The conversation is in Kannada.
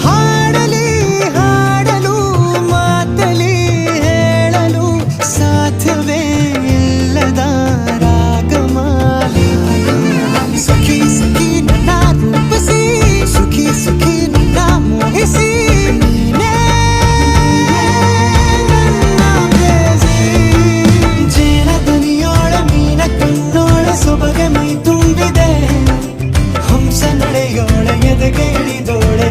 ಹಾಡಲಿ ಹಾಡಲು ಮಾತಲಿ ಹೇಳಲು ಸಾಧ್ಯವೇ ಇಲ್ಲದ ರಾಗಮಾಲಿ ಸಖಿ ಸಖಿ ನನ್ನ ರೂಪಿಸಿ ಸುಖಿ ಸುಖಿ ನನ್ನ ಮೋಹಿಸಿ ನೀನೇ ನನ್ನ ಪ್ರೇಯಸಿ. ಜೇನ ದನಿಯೋಳ ಮೀನ ಕಣ್ಣೋಳ ಸೊಬಗೆ ಮೈ ತುಂಬಿದೆ ಹಂಸ ನಡೆಯೋಳ ಎದೆಗೆ ಇಳಿದೋಳೆ